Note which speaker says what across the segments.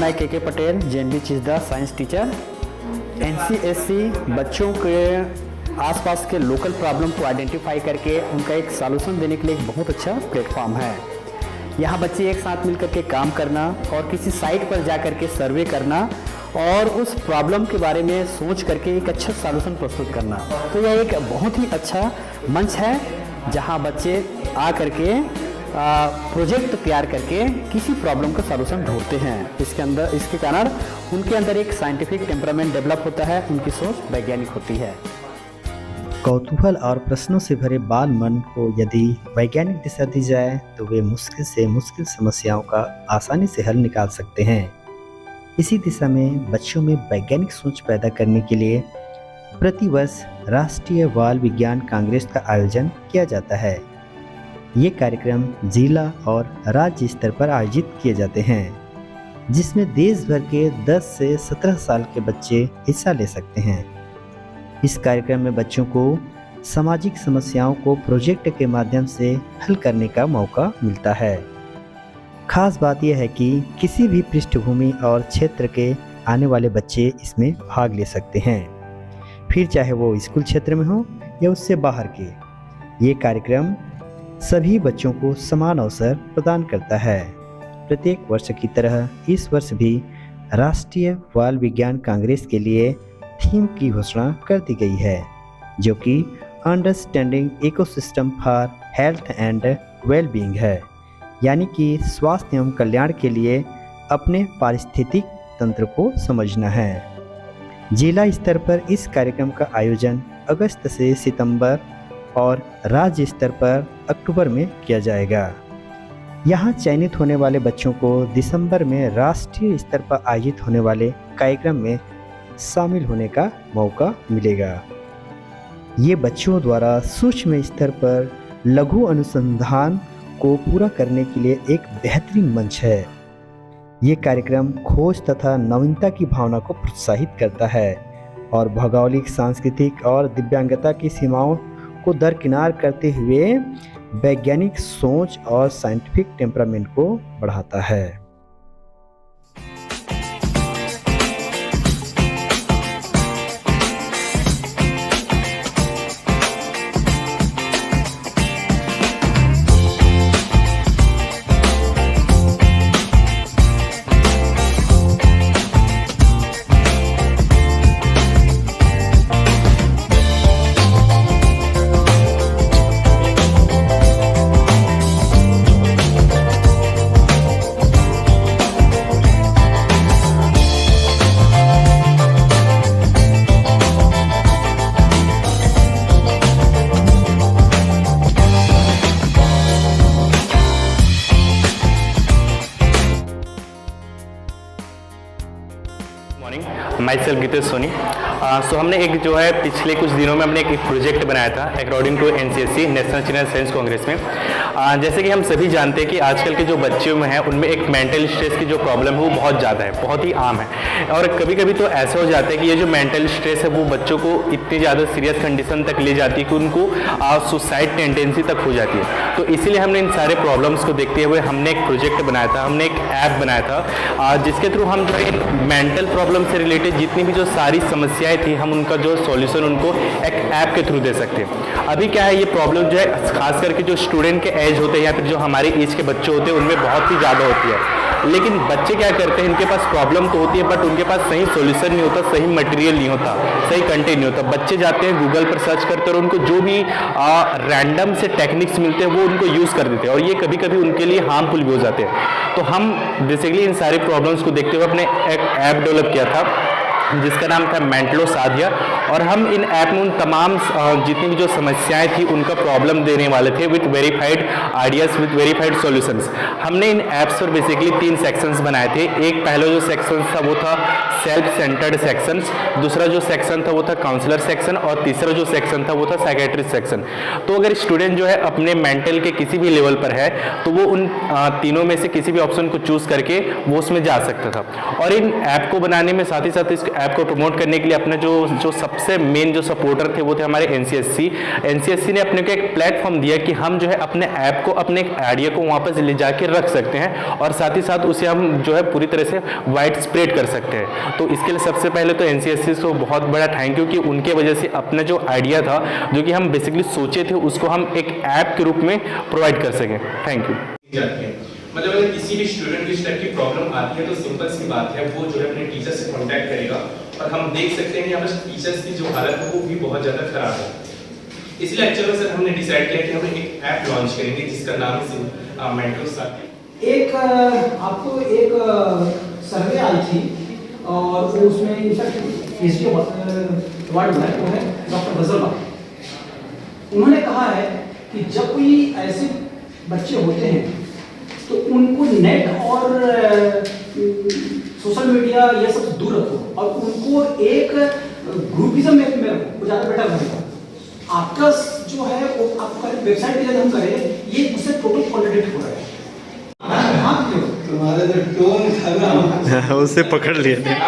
Speaker 1: मैं K Patel, JNV चिजदा science teacher. NCSC बच्चों के आसपास के लोकल प्रॉब्लम को आइडेंटिफाई करके उनका एक सॉल्यूशन देने के लिए एक बहुत अच्छा प्लेटफॉर्म है। यहाँ बच्चे एक साथ मिलकर के काम करना और किसी साइट पर जा कर के सर्वे करना और उस प्रॉब्लम के बारे में सोच करके एक अच्छा सॉल्यूशन प्रस्तुत करना। तो यह एक बहुत ही अच्छा मंच है जहाँ बच्चे आ करके प्रोजेक्ट तैयार करके किसी प्रॉब्लम का सॉल्यूशन ढूंढते हैं। इसके कारण उनके अंदर एक साइंटिफिक टेम्परामेंट डेवलप होता है, उनकी सोच वैज्ञानिक होती है।
Speaker 2: कौतूहल और प्रश्नों से भरे बाल मन को यदि वैज्ञानिक दिशा दी जाए तो वे मुश्किल से मुश्किल समस्याओं का आसानी से हल निकाल सकते हैं। इसी दिशा में बच्चों में वैज्ञानिक सोच पैदा करने के लिए प्रतिवर्ष राष्ट्रीय बाल विज्ञान कांग्रेस का आयोजन किया जाता है। ये कार्यक्रम जिला और राज्य स्तर पर आयोजित किए जाते हैं, जिसमें देश भर के 10 से 17 साल के बच्चे हिस्सा ले सकते हैं। इस कार्यक्रम में बच्चों को सामाजिक समस्याओं को प्रोजेक्ट के माध्यम से हल करने का मौका मिलता है। खास बात यह है कि किसी भी पृष्ठभूमि और क्षेत्र के आने वाले बच्चे इसमें भाग ले सकते हैं, फिर चाहे वो स्कूल क्षेत्र में हो या उससे बाहर के। ये कार्यक्रम सभी बच्चों को समान अवसर प्रदान करता है। प्रत्येक वर्ष की तरह इस वर्ष भी राष्ट्रीय बाल विज्ञान कांग्रेस के लिए थीम की घोषणा कर दी गई है, जो कि understanding ecosystem for health and wellbeing है, यानी कि स्वास्थ्य एवं कल्याण के लिए अपने पारिस्थितिक तंत्र को समझना है। जिला स्तर पर इस कार्यक्रम का आयोजन अगस्त से सितंबर और राज्य स्तर पर अक्टूबर में किया जाएगा। यहाँ चयनित होने वाले बच्चों को दिसंबर में राष्ट्रीय स्तर पर आयोजित होने वाले कार्यक्रम में शामिल होने का मौका मिलेगा। ये बच्चों द्वारा सूक्ष्म स्तर पर लघु अनुसंधान को पूरा करने के लिए एक बेहतरीन मंच है। ये कार्यक्रम खोज तथा नवीनता की भावना को प्रोत्साहित करता है और भौगोलिक, सांस्कृतिक और दिव्यांगता की सीमाओं को दरकिनार करते हुए वैज्ञानिक सोच और साइंटिफिक टेम्परामेंट को बढ़ाता है।
Speaker 3: Myself Gitesh Soni. So हमने एक जो है पिछले कुछ दिनों में हमने एक प्रोजेक्ट बनाया था according to NCSC national children science congress में। जैसे कि हम सभी जानते हैं कि आजकल के जो बच्चों में है उनमें एक मेंटल स्ट्रेस की जो प्रॉब्लम है वो बहुत ज़्यादा है, बहुत ही आम है। और कभी कभी तो ऐसा हो जाता है कि ये जो मेंटल स्ट्रेस है वो बच्चों को इतनी ज़्यादा सीरियस कंडीशन तक ले जाती है कि उनको सुसाइड टेंडेंसी तक हो जाती है। तो इसीलिए हमने इन सारे प्रॉब्लम्स को देखते हुए हमने एक प्रोजेक्ट बनाया था, हमने एक ऐप बनाया था जिसके थ्रू हम जो है मेंटल प्रॉब्लम से रिलेटेड जितनी भी जो सारी समस्याएं थी हम उनका जो सॉल्यूशन उनको एक ऐप के थ्रू दे सकते हैं। अभी क्या है, ये प्रॉब्लम जो है खास करके जो स्टूडेंट के एज होते हैं या फिर जो हमारे एज के बच्चे होते हैं उनमें बहुत ही ज़्यादा होती है। लेकिन बच्चे क्या करते हैं, इनके पास प्रॉब्लम तो होती है बट उनके पास सही सॉल्यूशन नहीं होता, सही मटेरियल नहीं होता, सही कंटेंट नहीं होता। बच्चे जाते हैं गूगल पर सर्च करते हैं और उनको जो भी रैंडम से टेक्निक्स मिलते हैं वो उनको यूज़ कर देते हैं और ये कभी कभी उनके लिए हार्मफुल भी हो जाते हैं। तो हम बेसिकली इन सारे प्रॉब्लम्स को देखते हुए अपने एक ऐप डेवलप किया था जिसका नाम था मेंटलो साधिया। और हम इन ऐप में उन तमाम जितनी भी जो समस्याएं थी उनका प्रॉब्लम देने वाले थे with verified ideas, with verified solutions. हमने इन ऐप्स पर बेसिकली 3 सेक्शंस बनाए थे। एक पहला जो सेक्शन था वो था सेल्फ सेंटर्ड सेक्शंस, दूसरा जो सेक्शन था वो था काउंसलर सेक्शन और तीसरा जो सेक्शन था वो था साइकेट्रिस्ट सेक्शन। तो अगर स्टूडेंट जो है अपने मेंटल के किसी भी लेवल पर है तो वो उन तीनों में से किसी भी ऑप्शन को चूज करके वो उसमें जा सकता था। और इन ऐप को बनाने में साथ ही साथ इस ऐप को प्रमोट करने के लिए अपने जो सबसे मेन जो सपोर्टर थे वो थे हमारे एनसीएससी ने अपने को एक प्लेटफॉर्म दिया कि हम जो है अपने ऐप को, अपने एक आइडिया को वहाँ पर ले जाके रख सकते हैं और साथ ही साथ उसे हम जो है पूरी तरह से वाइड स्प्रेड कर सकते हैं। तो इसके लिए सबसे पहले तो एनसीएससी को बहुत बड़ा थैंक यू कि उनके वजह से अपना जो आइडिया था, जो कि हम बेसिकली सोचे थे, उसको हम एक ऐप के रूप में प्रोवाइड कर सकें। Thank you.
Speaker 4: मतलब अगर किसी भी स्टूडेंट की इस टाइप की प्रॉब्लम आती है तो सिंपल सी बात है, वो जो है अपने टीचर से कांटेक्ट करेगा और हम देख सकते हैं यहाँ पर टीचर्स की जो हालत है वो भी बहुत ज़्यादा खराब है। इसलिए एक्चुअली सर हमने डिसाइड किया कि हम एक ऐप लॉन्च करेंगे जिसका नाम है मेंटो साथी।
Speaker 5: एक आपको एक सर्वे आई थी और उसमें इनफैक्ट एसडी अवार्ड हुआ है, वो है डॉक्टर गजलवा। उन्होंने कहा है कि जब कोई ऐसे बच्चे होते हैं तो उनको नेट और सोशल मीडिया ये सब दूर रखो और उनको एक ग्रुपिज्म में रखो, वो ज़्यादा बेटर रहेगा। आपका जो है वो आपका वेबसाइट पे हम करें, ये उससे टोटल कॉन्ट्रडिक्ट हो रहा है।
Speaker 6: तुम्हारा जो टोन था ना
Speaker 3: उससे पकड़ लिए थे।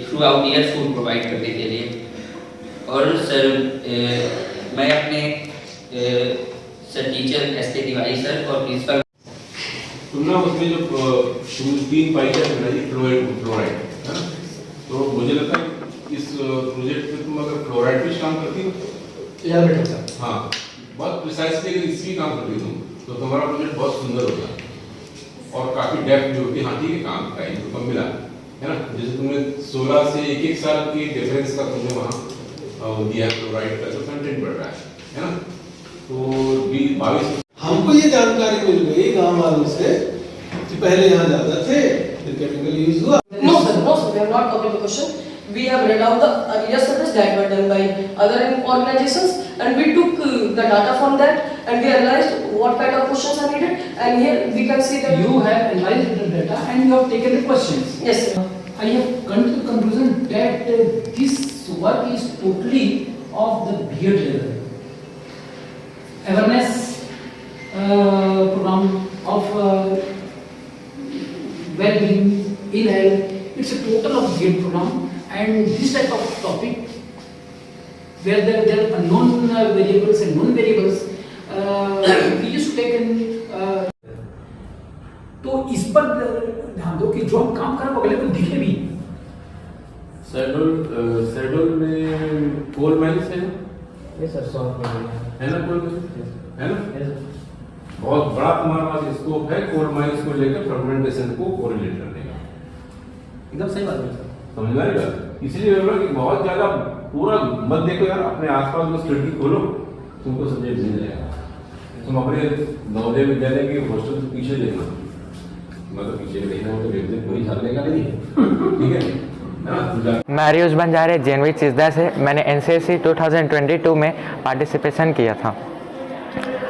Speaker 7: Through out year food provide करने के लिए। और सर मैं अपने sir teacher SK. Tiwari sir और प्रिंसिपल
Speaker 8: तुमने उसमें जो 3 पाई है फ्लोराइड, तो मुझे लगता है इस प्रोजेक्ट पे तुम अगर फ्लोराइड पे काम करती हो
Speaker 5: ज़्यादा बेटर था।
Speaker 8: हाँ, बहुत प्रिसाइसली अगर इस भी काम करती तुम तो तुम्हारा प्रोजेक्ट बहुत सुंदर होता और काफ़ी डेप्थ भी होती। हाँ ठीक है, काम का इनको कम मिला है ना, जैसे तुमने 16 से 1 साल की डिफरेंस का तुमने वहाँ दिया फ्लोराइड का जो कंटेंट बढ़ रहा है ना, तो 22
Speaker 6: हमको ये जानकारी मिल गई गांव वालों से कि पहले यहाँ ज्यादा थे, फिर केमिकल यूज हुआ।
Speaker 9: No sir, we have not copied the question. We have read out the earlier studies that were done by other organizations and we took the data from that and we analyzed what kind of questions are needed, and here we can see that
Speaker 5: You have analyzed the data and you have taken the questions.
Speaker 9: yes sir.
Speaker 5: I have come to the conclusion that this work is totally of the B.Ed level. Awareness program of well-being, in health, it's a total of B.Ed program, and this type of topic where there are known variables and known variables, we used to take in तो इस पर ध्यान दो कि जो हम काम कर रहे हैं वो अगले को दिखे भी।
Speaker 8: शेड्यूल में कोल माइंस है
Speaker 5: ये सर
Speaker 8: है ना, कोल है ना, बहुत बड़ा तुम्हारे पास स्कोप है कोल माइंस को लेकर फ्रेगमेंटेशन को कोरिलेट करने का।
Speaker 5: एकदम सही बात है सर,
Speaker 8: समझ में आएगा। इसलिए कि बहुत ज्यादा पूरा मत देखो यार, अपने आसपास में स्टडी खोलो, तुमको सब्जेक्ट मिल जाएगा। तुम अपने नवोदय विद्यालय के हॉस्टल से पीछे देखना, मतलब पीछे देखना हो तो व्यक्ति कोई झाड़ने का नहीं है, ठीक है।
Speaker 10: मैं आर्युष बंजारे जेएनवी चिजदा से, मैंने एनसीएससी 2022 में पार्टिसिपेशन किया था।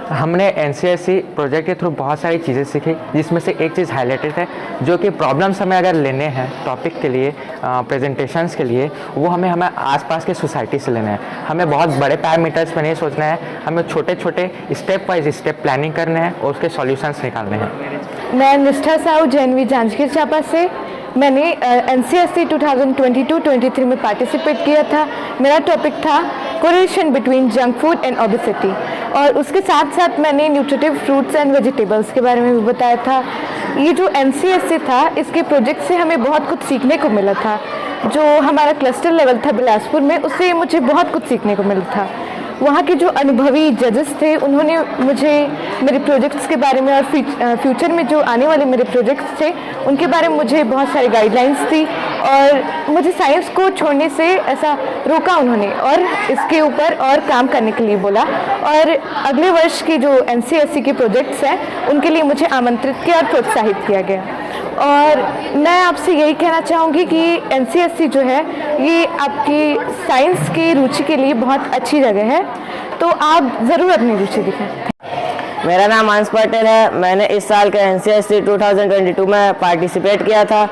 Speaker 10: हमने एनसीएससी प्रोजेक्ट के थ्रू बहुत सारी चीज़ें सीखी, जिसमें से एक चीज़ हाईलाइटेड है जो कि प्रॉब्लम्स हमें अगर लेने हैं टॉपिक के लिए, प्रेजेंटेशंस के लिए, वो हमें आसपास के सोसाइटी से लेना है। हमें बहुत बड़े पैरामीटर्स पर नहीं सोचना है, हमें छोटे छोटे स्टेप वाइज स्टेप प्लानिंग करने हैं और उसके सॉल्यूशंस निकालने हैं।
Speaker 11: मैं निष्ठा साहू जेएनवी जांजगीर चांपा से, मैंने एनसीएससी 2022-23 में पार्टिसिपेट किया था। मेरा टॉपिक था correlation between junk food and obesity, और उसके साथ साथ मैंने न्यूट्रिटिव फ्रूट्स एंड वेजिटेबल्स के बारे में भी बताया था। ये जो एनसीएससी था, इसके प्रोजेक्ट से हमें बहुत कुछ सीखने को मिला था। जो हमारा क्लस्टर लेवल था बिलासपुर में, उससे मुझे बहुत कुछ सीखने को मिला था। वहाँ के जो अनुभवी जजेस थे, उन्होंने मुझे मेरे प्रोजेक्ट्स के बारे में और फ्यूचर में जो आने वाले मेरे प्रोजेक्ट्स थे उनके बारे में मुझे बहुत सारी गाइडलाइंस दी, और मुझे साइंस को छोड़ने से ऐसा रोका उन्होंने, और इसके ऊपर और काम करने के लिए बोला। और अगले वर्ष की जो एनसीएससी के प्रोजेक्ट्स हैं उनके लिए मुझे आमंत्रित किया और प्रोत्साहित किया गया। और मैं आपसे यही कहना चाहूँगी कि एनसीएससी जो है ये आपकी साइंस की रुचि के लिए बहुत अच्छी जगह है, तो आप ज़रूर अपनी रुचि दिखाएं।
Speaker 12: मेरा नाम अंश पटेल है। मैंने इस साल के NCSC 2022 में पार्टिसिपेट किया था,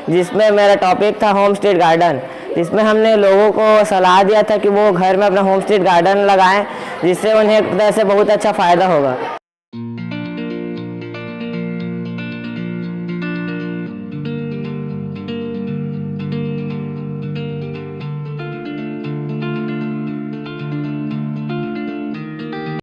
Speaker 12: जिसमें मेरा टॉपिक था होम स्टेट गार्डन, जिसमें हमने लोगों को सलाह दिया था कि वो घर में अपना होम स्टेट गार्डन लगाएं, जिससे उन्हें एक तरह से बहुत अच्छा फ़ायदा होगा।